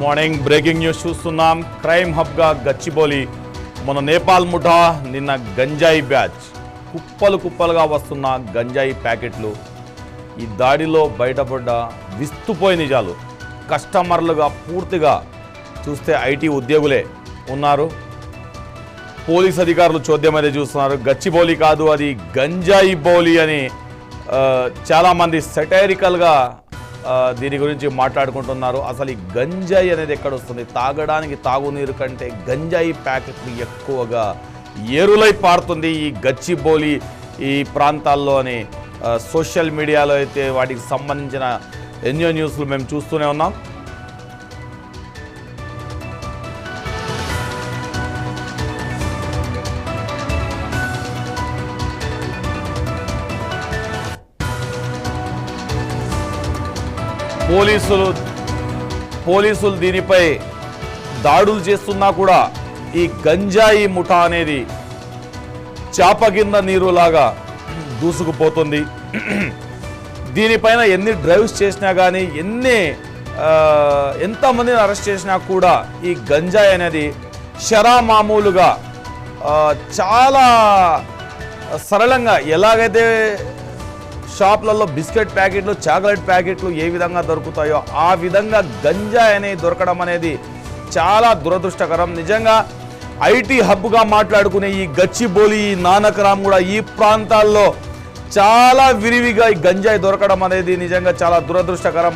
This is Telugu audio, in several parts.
మార్నింగ్ బ్రేకింగ్ న్యూస్ చూస్తున్నాం. క్రైమ్ హబ్గా గచ్చిబౌలి. మన నేపాల్ ముఠా నిన్న గంజాయి బ్యాచ్ కుప్పలు కుప్పలుగా వస్తున్న గంజాయి ప్యాకెట్లు. ఈ దాడిలో బయటపడ్డ విస్తుపోయి నిజాలు. కస్టమర్లుగా పూర్తిగా చూస్తే ఐటీ ఉద్యోగులే ఉన్నారు. పోలీస్ అధికారులు చోద్యం అయితే చూస్తున్నారు. గచ్చిబౌలి కాదు, అది గంజాయి బౌలి అని చాలామంది సెటైరికల్గా దీని గురించి మాట్లాడుకుంటున్నారు. అసలు ఈ గంజాయి అనేది ఎక్కడ వస్తుంది? తాగడానికి తాగునీరు కంటే గంజాయి ప్యాకెట్లు ఎక్కువగా ఏరులై పారుతుంది ఈ గచ్చిబౌలి ఈ ప్రాంతాల్లో అని సోషల్ మీడియాలో అయితే వాటికి సంబంధించిన ఎన్నో న్యూస్లు మేము చూస్తూనే ఉన్నాం. పోలీసులు దీనిపై దాడులు చేస్తున్నా కూడా ఈ గంజాయి ముఠా అనేది చాప కింద నీరులాగా దూసుకుపోతుంది. దీనిపైన ఎన్ని డ్రైవ్స్ చేసినా కానీ ఎంతమందిని అరెస్ట్ చేసినా కూడా ఈ గంజాయి అనేది మామూలుగా చాలా సరళంగా ఎలాగైతే షాప్లలో బిస్కెట్ ప్యాకెట్లు, చాక్లెట్ ప్యాకెట్లు ఏ విధంగా దొరుకుతాయో ఆ విధంగా గంజాయి అనేది దొరకడం అనేది చాలా దురదృష్టకరం. నిజంగా ఐటీ హబ్గా మాట్లాడుకునే ఈ గచ్చిబౌలి, ఈ నానక్రామ్ కూడా ఈ ప్రాంతాల్లో చాలా విరివిగా ఈ గంజాయి దొరకడం అనేది నిజంగా చాలా దురదృష్టకరం.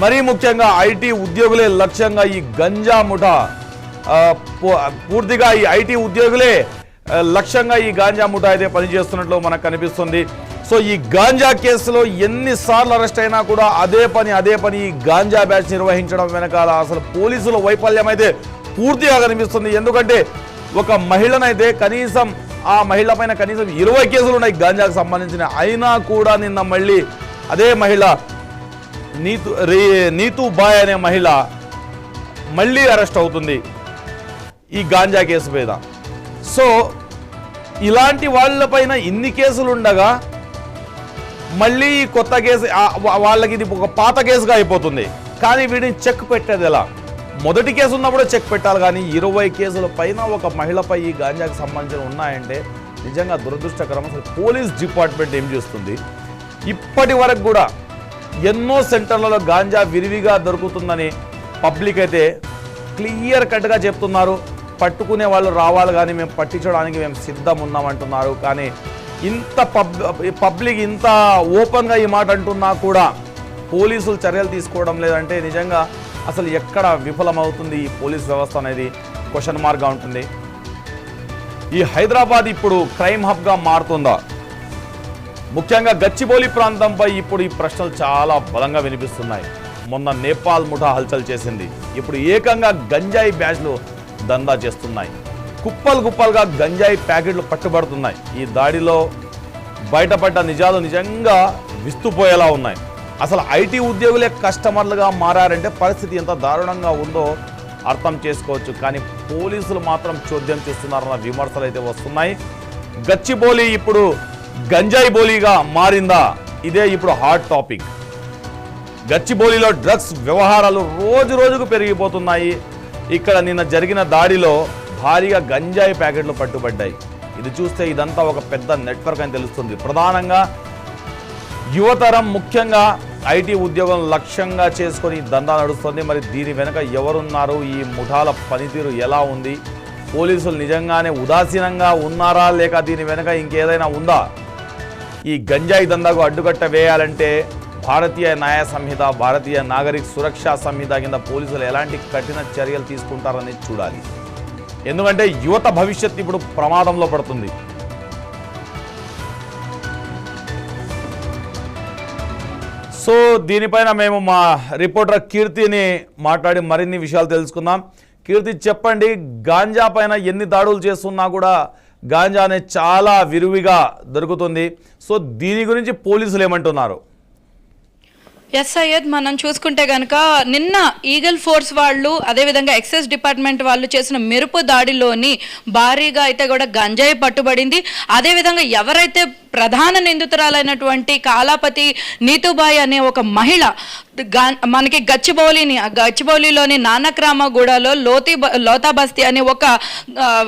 మరీ ముఖ్యంగా ఐటీ ఉద్యోగులే లక్ష్యంగా ఈ గంజా ముఠా పూర్తిగా ఈ ఐటీ ఉద్యోగులే లక్ష్యంగా ఈ గాంజా ముఠా అయితే పనిచేస్తున్నట్లు మనకు కనిపిస్తుంది. సో ఈ గాంజా కేసులో ఎన్నిసార్లు అరెస్ట్ అయినా కూడా అదే పని ఈ గాంజా బ్యాచ్ నిర్వహించడం వెనకాల అసలు పోలీసుల వైఫల్యం అయితే పూర్తిగా కనిపిస్తుంది. ఎందుకంటే ఒక మహిళనైతే కనీసం ఆ మహిళ పైన కనీసం 20 కేసులు ఉన్నాయి గాంజాకు సంబంధించిన. అయినా కూడా నిన్న మళ్ళీ అదే మహిళ నీతూ బాయ్ అనే మహిళ మళ్ళీ అరెస్ట్ అవుతుంది ఈ గాంజా కేసు మీద. సో ఇలాంటి వాళ్ళపైన ఇన్ని కేసులు ఉండగా మళ్ళీ కొత్త కేసు వాళ్ళకి ఇది ఒక పాత కేసుగా అయిపోతుంది. కానీ వీడిని చెక్ పెట్టేది ఎలా? మొదటి కేసు ఉన్నప్పుడే చెక్ పెట్టాలి. కానీ 20 కేసుల పైన ఒక మహిళపై ఈ గాంజాకి సంబంధించిన ఉన్నాయంటే నిజంగా దురదృష్టకరం. అసలు పోలీస్ డిపార్ట్మెంట్ ఏం చేస్తుంది? ఇప్పటి వరకు కూడా ఎన్నో సెంటర్లలో గాంజా విరివిగా దొరుకుతుందని పబ్లిక్ అయితే క్లియర్ కట్గా చెప్తున్నారు. పట్టుకునే వాళ్ళు రావాలి, కానీ మేము పట్టించడానికి మేము సిద్ధం ఉన్నామంటున్నారు. కానీ ఇంత పబ్లిక్ ఇంత ఓపెన్గా ఈ మాట అంటున్నా కూడా పోలీసులు చర్యలు తీసుకోవడం లేదంటే నిజంగా అసలు ఎక్కడ విఫలమవుతుంది ఈ పోలీస్ వ్యవస్థ అనేది క్వశ్చన్ మార్క్గా ఉంటుంది. ఈ హైదరాబాద్ ఇప్పుడు క్రైమ్ హబ్గా మారుతుందా? ముఖ్యంగా గచ్చిబౌలి ప్రాంతంపై ఇప్పుడు ఈ ప్రశ్నలు చాలా బలంగా వినిపిస్తున్నాయి. మొన్న నేపాల్ ముఠా హల్చల్ చేసింది. ఇప్పుడు ఏకంగా గంజాయి బ్యాచ్లు దందా చేస్తున్నాయి. కుప్పలుగా గంజాయి ప్యాకెట్లు పట్టుబడుతున్నాయి. ఈ దాడిలో బయటపడ్డ నిజాలు నిజంగా విస్తుపోయేలా ఉన్నాయి. అసలు ఐటీ ఉద్యోగులే కస్టమర్లుగా మారారంటే పరిస్థితి ఎంత దారుణంగా ఉందో అర్థం చేసుకోవచ్చు. కానీ పోలీసులు మాత్రం చోద్యం చేస్తున్నారన్న విమర్శలు అయితే వస్తున్నాయి. గచ్చిబౌలి ఇప్పుడు గంజాయి బౌలిగా మారిందా? ఇదే ఇప్పుడు హాట్ టాపిక్. గచ్చిబౌలిలో డ్రగ్స్ వ్యవహారాలు రోజుకు పెరిగిపోతున్నాయి. ఇక్కడ నిన్న జరిగిన దాడిలో భారీగా గంజాయి ప్యాకెట్లు పట్టుబడ్డాయి. ఇది చూస్తే ఇదంతా ఒక పెద్ద నెట్వర్క్ అని తెలుస్తుంది. ప్రధానంగా యువతరం ముఖ్యంగా ఐటీ ఉద్యోగం లక్ష్యంగా చేసుకొని దందా నడుస్తుంది. మరి దీని వెనుక ఎవరున్నారు? ఈ ముఠాల పనితీరు ఎలా ఉంది? పోలీసులు నిజంగానే ఉదాసీనంగా ఉన్నారా, లేక దీని వెనుక ఇంకేదైనా ఉందా? ఈ గంజాయి దందాకు అడ్డుకట్ట వేయాలంటే భారతీయ న్యాయ సంహిత, భారతీయ నాగరిక సురక్షా సంహిత కింద పోలీసులు ఎలాంటి కఠిన చర్యలు తీసుకుంటారనేది చూడాలి. ఎందుకంటే యువత భవిష్యత్తు ఇప్పుడు ప్రమాదంలో పడుతుంది. సో దీనిపైన మేము మా రిపోర్టర్ కీర్తిని మాట్లాడి మరిన్ని విషయాలు తెలుసుకుందాం. కీర్తి, చెప్పండి, గాంజా పైన ఎన్ని దాడులు చేస్తున్నా కూడా గాంజా అనేది చాలా విరివిగా దొరుకుతుంది. సో దీని గురించి పోలీసులు ఏమంటున్నారు? ఎస్ సయ్యద్, మనం చూసుకుంటే కనుక నిన్న ఈగల్ ఫోర్స్ వాళ్ళు అదేవిధంగా ఎక్సైజ్ డిపార్ట్మెంట్ వాళ్ళు చేసిన మెరుపు దాడిలోని భారీగా అయితే కూడా గంజాయి పట్టుబడింది. అదేవిధంగా ఎవరైతే ప్రధాన నిందితురాలైనటువంటి కాలాపతి నీతుబాయ్ అనే ఒక మహిళ మనకి గచ్చిబౌలిలోని నానక్రామగూడలో లోతా బస్తీ అనే ఒక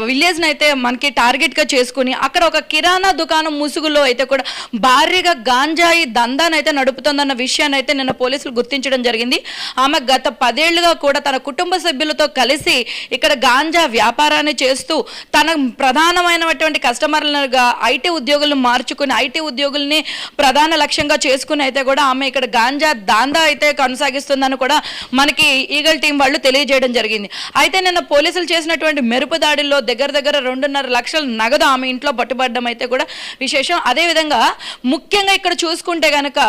విలేజ్ని అయితే మనకి టార్గెట్గా చేసుకుని అక్కడ ఒక కిరాణా దుకాణం ముసుగులో అయితే కూడా భారీగా గాంజాయి దందాన్ని అయితే నడుపుతుందన్న విషయాన్ని అయితే నిన్న పోలీసులు గుర్తించడం జరిగింది. ఆమె గత 10 ఏళ్లుగా కూడా తన కుటుంబ సభ్యులతో కలిసి ఇక్కడ గాంజా వ్యాపారాన్ని చేస్తూ తన ప్రధానమైనటువంటి కస్టమర్లుగా ఐటీ ఉద్యోగులను మార్చుకుని ఐటీ ఉద్యోగుల్ని ప్రధాన లక్ష్యంగా చేసుకుని అయితే కూడా ఆమె ఇక్కడ గాంజా దాందా అయితే కొనసాగిస్తుందని కూడా మనకి ఈగల్ టీం వాళ్ళు తెలియజేయడం జరిగింది. అయితే నిన్న పోలీసులు చేసినటువంటి మెరుపు దాడిలో దగ్గర 2.5 లక్షల నగదు ఆమె ఇంట్లో పట్టుబడడం అయితే కూడా విశేషం. అదేవిధంగా ముఖ్యంగా ఇక్కడ చూసుకుంటే కనుక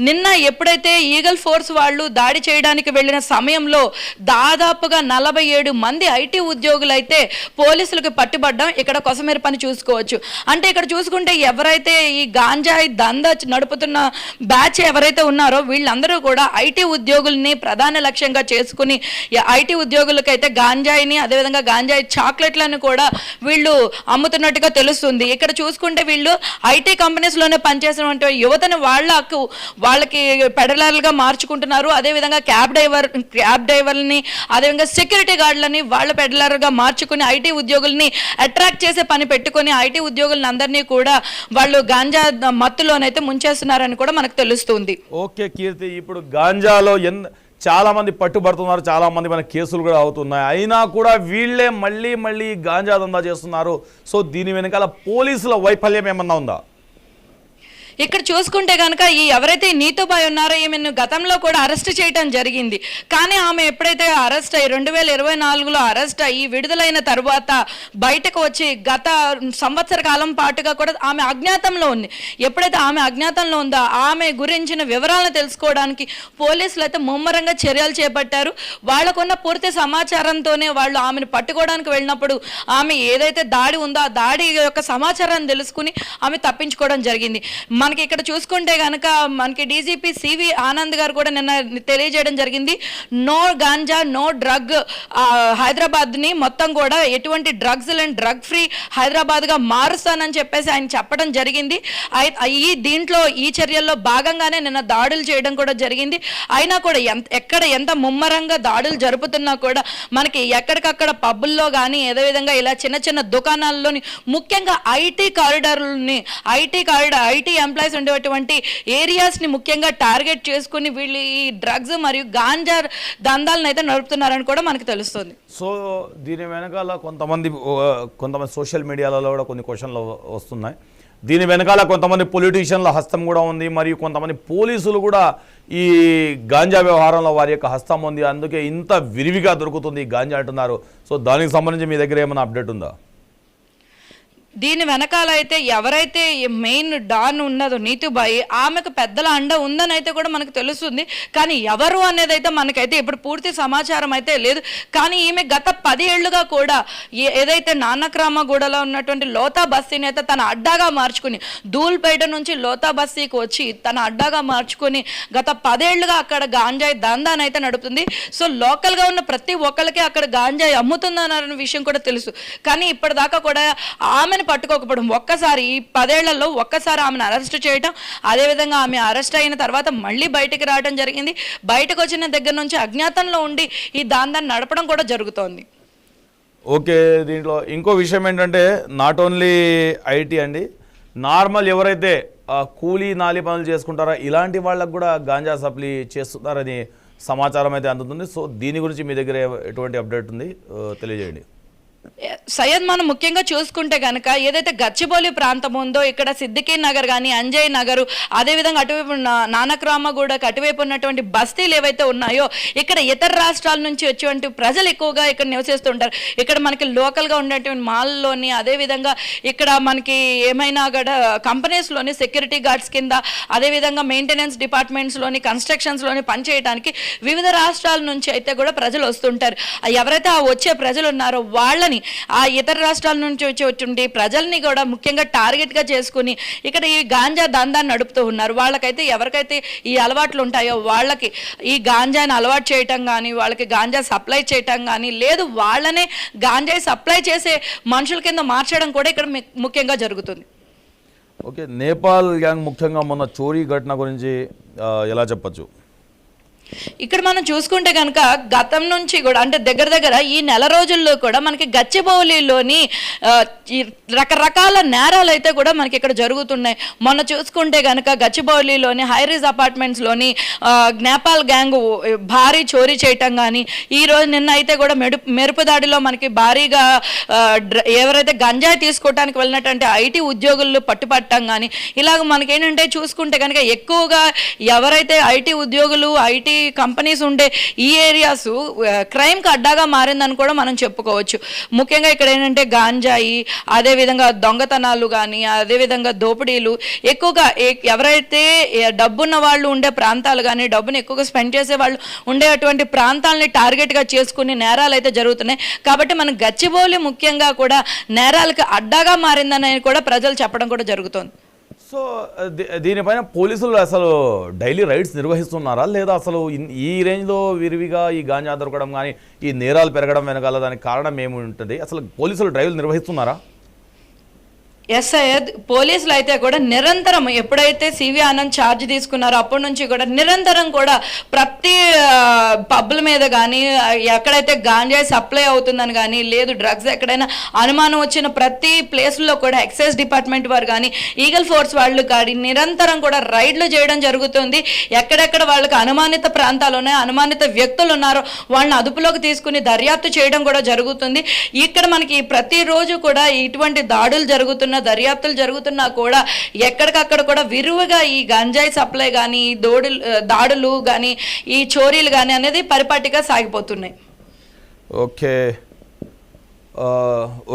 నిన్న ఎప్పుడైతే ఈగల్ ఫోర్స్ వాళ్ళు దాడి చేయడానికి వెళ్ళిన సమయంలో దాదాపుగా 47 మంది ఐటీ ఉద్యోగులు అయితే పోలీసులకు పట్టుబడ్డం ఇక్కడ కొసమెరు పని చూసుకోవచ్చు. అంటే ఇక్కడ చూసుకుంటే ఎవరైతే ఈ గాంజాయి దందా నడుపుతున్న బ్యాచ్ ఎవరైతే ఉన్నారో వీళ్ళందరూ కూడా ఐటీ ఉద్యోగుల్ని ప్రధాన లక్ష్యంగా చేసుకుని ఐటీ ఉద్యోగులకైతే గాంజాయిని అదేవిధంగా గాంజాయి చాక్లెట్లను కూడా వీళ్ళు అమ్ముతున్నట్టుగా తెలుస్తుంది. ఇక్కడ చూసుకుంటే వీళ్ళు ఐటీ కంపెనీస్లోనే పనిచేసినటువంటి యువతను వాళ్ళకి పెడలర్లుగా మార్చుకుంటున్నారు. అదేవిధంగా క్యాబ్ డ్రైవర్లని అదేవిధంగా సెక్యూరిటీ గార్డులని వాళ్ళ పెడలర్గా మార్చుకుని ఐటీ ఉద్యోగుల్ని అట్రాక్ట్ చేసే పని పెట్టుకుని ఐటీ ఉద్యోగులను అందరినీ కూడా వాళ్ళు గాంజా మత్తులోనైతే ముంచేస్తున్నారని కూడా మనకు తెలుస్తుంది. ఓకే కీర్తి, ఇప్పుడు గాంజాలో చాలా మంది పట్టుబడుతున్నారు, చాలా మంది మన కేసులు కూడా అవుతున్నాయి. అయినా కూడా వీళ్ళే మళ్ళీ గాంజా దందా చేస్తున్నారు. సో దీని వెనకాల పోలీసుల వైఫల్యం ఏమన్నా ఉందా? ఇక్కడ చూసుకుంటే కనుక ఎవరైతే నీతుబాయ్ ఉన్నారో ఈమెను గతంలో కూడా అరెస్ట్ చేయడం జరిగింది. కానీ ఆమె ఎప్పుడైతే అరెస్ట్ అయ్యి 2024లో అరెస్ట్ అయ్యి విడుదలైన తర్వాత బయటకు వచ్చి గత సంవత్సర కాలం పాటుగా కూడా ఆమె అజ్ఞాతంలో ఉంది. ఎప్పుడైతే ఆమె అజ్ఞాతంలో ఉందో ఆమె గురించిన వివరాలను తెలుసుకోవడానికి పోలీసులు అయితే ముమ్మరంగా చర్యలు చేపట్టారు. వాళ్ళకున్న పూర్తి సమాచారంతోనే వాళ్ళు ఆమెను పట్టుకోవడానికి వెళ్ళినప్పుడు ఆమె ఏదైతే దాడి ఉందో ఆ దాడి యొక్క సమాచారాన్ని తెలుసుకుని ఆమె తప్పించుకోవడం జరిగింది. మనకి ఇక్కడ చూసుకుంటే కనుక మనకి డీజీపీ సివి ఆనంద్ గారు కూడా నిన్న తెలియజేయడం జరిగింది. నో గాంజా నో డ్రగ్ హైదరాబాద్ని మొత్తం కూడా ఎటువంటి డ్రగ్స్ అండ్ డ్రగ్ ఫ్రీ హైదరాబాద్గా మారుస్తానని చెప్పేసి ఆయన చెప్పడం జరిగింది. దీంట్లో ఈ చర్యల్లో భాగంగానే నిన్న దాడులు చేయడం కూడా జరిగింది. అయినా కూడా ఎంత ముమ్మరంగా దాడులు జరుపుతున్నా కూడా మనకి ఎక్కడికక్కడ పబ్బుల్లో కానీ అదేవిధంగా ఇలా చిన్న దుకాణాల్లోని ముఖ్యంగా ఐటీ కారిడార్లని ఐటీ ఎంప్లాయీస్ ఉండేటువంటి ఏరియాస్ని ముఖ్యంగా టార్గెట్ చేసుకుని వీళ్ళు ఈ డ్రగ్స్ మరియు గాంజా దందాలను అయితే నడుపుతున్నారని కూడా మనకు తెలుస్తుంది. సో దీని వెనకాల కొంతమంది సోషల్ మీడియాలలో కూడా కొన్ని క్వశ్చన్లు వస్తున్నాయి. దీని వెనకాల కొంతమంది పొలిటీషియన్ల హస్తం కూడా ఉంది, మరియు కొంతమంది పోలీసులు కూడా ఈ గాంజా వ్యవహారంలో వారి యొక్క హస్తం ఉంది. అందుకే ఇంత విరివిగా దొరుకుతుంది ఈ గాంజా అంటున్నారు. సో దానికి సంబంధించి మీ దగ్గర ఏమైనా అప్డేట్ ఉందా? దీని వెనకాల అయితే ఎవరైతే మెయిన్ డాన్ ఉన్నదో నీతుబాయి ఆమెకు పెద్దల అండ ఉందని అయితే కూడా మనకు తెలుస్తుంది. కానీ ఎవరు అనేది అయితే మనకైతే ఇప్పుడు పూర్తి సమాచారం అయితే లేదు. కానీ ఈమె గత 10 ఏళ్లుగా కూడా ఏదైతే నానక్రామగూడలో ఉన్నటువంటి లోతా బస్తీని అయితే తన అడ్డాగా మార్చుకుని ధూల్పేట నుంచి లోతా బస్తీకి వచ్చి తన అడ్డాగా మార్చుకుని గత 10 ఏళ్లుగా అక్కడ గాంజాయి దందాన్ని అయితే నడుపుతుంది. సో లోకల్గా ఉన్న ప్రతి ఒక్కరికి అక్కడ గాంజాయి అమ్ముతుందన్న విషయం కూడా తెలుసు. కానీ ఇప్పటిదాకా కూడా ఆమె పట్టుకోకపోవడం, ఒక్కసారి ఈ 10 ఏళ్లలో ఒక్కసారి ఆమెను అరెస్ట్ చేయడం, అదేవిధంగా ఆమె అరెస్ట్ అయిన తర్వాత మళ్ళీ బయటికి రావడం జరిగింది. బయటకు వచ్చిన దగ్గర నుంచి అజ్ఞాతంలో ఉండి ఈ దాన్ని నడపడం కూడా జరుగుతోంది. ఓకే, దీంట్లో ఇంకో విషయం ఏంటంటే నాట్ ఓన్లీ ఐటీ అండి, నార్మల్ ఎవరైతే కూలీ నాలి పనులు చేసుకుంటారో ఇలాంటి వాళ్ళకు కూడా గాంజా సప్లై చేస్తున్నారని సమాచారం అయితే అందుతుంది. సో దీని గురించి మీ దగ్గర ఎటువంటి అప్డేట్ ఉంది తెలియజేయండి. సయ్యద్, మనం ముఖ్యంగా చూసుకుంటే కనుక ఏదైతే గచ్చిబౌలి ప్రాంతం ఉందో ఇక్కడ సిద్దికీ నగర్ కానీ అంజయ్ నగరు అదేవిధంగా అటువైపు నానక్రామగూడకు అటువైపు ఉన్నటువంటి బస్తీలు ఏవైతే ఉన్నాయో ఇక్కడ ఇతర రాష్ట్రాల నుంచి వచ్చేటువంటి ప్రజలు ఎక్కువగా ఇక్కడ నివసిస్తుంటారు. ఇక్కడ మనకి లోకల్గా ఉండేటువంటి మాల్లోని అదేవిధంగా ఇక్కడ మనకి ఏమైనా కూడా కంపెనీస్లోని సెక్యూరిటీ గార్డ్స్ కింద అదేవిధంగా మెయింటెనెన్స్ డిపార్ట్మెంట్స్లోని కన్స్ట్రక్షన్స్లోని పనిచేయడానికి వివిధ రాష్ట్రాల నుంచి అయితే కూడా ప్రజలు వస్తుంటారు. ఎవరైతే ఆ వచ్చే ప్రజలు ఉన్నారో వాళ్ళని ఆ ఇతర రాష్ట్రాల నుంచి వచ్చి ప్రజల్ని కూడా ముఖ్యంగా టార్గెట్గా చేసుకుని ఇక్కడ ఈ గాంజా దందాన్ని నడుపుతూ ఉన్నారు. వాళ్ళకైతే ఎవరికైతే ఈ అలవాట్లు ఉంటాయో వాళ్ళకి ఈ గాంజాని అలవాటు చేయటం కానీ వాళ్ళకి గాంజా సప్లై చేయటం కానీ లేదు వాళ్ళనే గాంజా సప్లై చేసే మనుషుల కింద మార్చడం కూడా ఇక్కడ ముఖ్యంగా జరుగుతుంది. ఓకే, నేపాల్ గ్యాంగ్ ముఖ్యంగా మొన్న చోరీ ఘటన గురించి ఎలా చెప్పచ్చు? ఇక్కడ మనం చూసుకుంటే కనుక గతం నుంచి కూడా అంటే దగ్గర దగ్గర ఈ నెల రోజుల్లో కూడా మనకి గచ్చిబౌలిలోని ఈ రకరకాల నేరాలు అయితే కూడా మనకి ఇక్కడ జరుగుతున్నాయి. మొన్న చూసుకుంటే కనుక గచ్చిబౌలిలోని హైరీజ్ అపార్ట్మెంట్స్లోని నేపాల్ గ్యాంగ్ భారీ చోరీ చేయటం కానీ, ఈరోజు నిన్న అయితే కూడా మెరుపు దాడిలో మనకి భారీగా ఎవరైతే గంజాయి తీసుకోవడానికి వెళ్ళినట్టు ఐటీ ఉద్యోగులు పట్టుపట్టడం కానీ, ఇలాగ మనకేంటంటే చూసుకుంటే కనుక ఎక్కువగా ఎవరైతే ఐటీ ఉద్యోగులు ఐటీ కంపెనీస్ ఉండే ఈ ఏరియాస్ క్రైమ్కి అడ్డాగా మారిందని కూడా మనం చెప్పుకోవచ్చు. ముఖ్యంగా ఇక్కడ ఏంటంటే గాంజాయి, అదేవిధంగా దొంగతనాలు కానీ, అదేవిధంగా దోపిడీలు ఎక్కువగా ఎవరైతే డబ్బున్న వాళ్ళు ఉండే ప్రాంతాలు కానీ, డబ్బుని ఎక్కువగా స్పెండ్ చేసే వాళ్ళు ఉండేటువంటి ప్రాంతాలని టార్గెట్గా చేసుకుని నేరాలు అయితే జరుగుతున్నాయి. కాబట్టి మన గచ్చిబౌలి ముఖ్యంగా కూడా నేరాలకు అడ్డాగా మారిందని కూడా ప్రజలు చెప్పడం కూడా జరుగుతుంది. సో దీనిపైన పోలీసులు అసలు డైలీ రైడ్స్ నిర్వహిస్తున్నారా, లేదా అసలు ఈ రేంజ్లో విరివిగా ఈ గాంజా దొరకడం కానీ ఈ నేరాలు పెరగడం వెనకాల దానికి కారణం ఏమి ఉంటుంది? అసలు పోలీసులు డ్రైవ్లు నిర్వహిస్తున్నారా? ఎస్ సయ్యద్, పోలీసులు అయితే కూడా నిరంతరం ఎప్పుడైతే సివి ఆనంద్ ఛార్జ్ తీసుకున్నారో అప్పటి నుంచి కూడా నిరంతరం కూడా ప్రతి పబ్ల మీద కానీ, ఎక్కడైతే గాంజాయి సప్లై అవుతుందని కానీ, లేదు డ్రగ్స్ ఎక్కడైనా అనుమానం వచ్చిన ప్రతి ప్లేస్లో కూడా ఎక్సైజ్ డిపార్ట్మెంట్ వారు కానీ, ఈగల్ ఫోర్స్ వాళ్ళు కానీ నిరంతరం కూడా రైడ్లు చేయడం జరుగుతుంది. ఎక్కడెక్కడ వాళ్ళకి అనుమానిత ప్రాంతాలు ఉన్నాయో, అనుమానిత వ్యక్తులు ఉన్నారో వాళ్ళని అదుపులోకి తీసుకుని దర్యాప్తు చేయడం కూడా జరుగుతుంది. ఇక్కడ మనకి ప్రతిరోజు కూడా ఇటువంటి దాడులు జరుగుతున్న దర్యాప్తులు జరుగుతున్నా కూడా ఎక్కడికక్కడ కూడా విరువుగా ఈ గంజాయి సప్లై కానీ, దాడులు కానీ, ఈ చోరీలు కానీ అనేది పరిపాటిగా సాగిపోతున్నాయి. Okay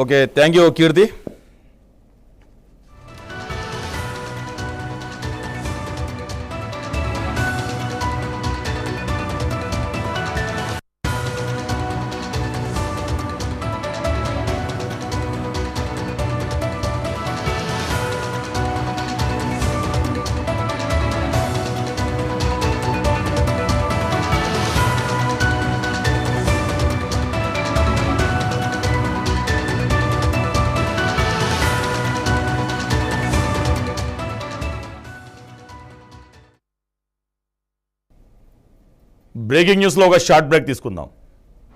okay, thank you Keerthi. Breaking న్యూస్లో ఒక షార్ట్ బ్రేక్ తీసుకుందాం.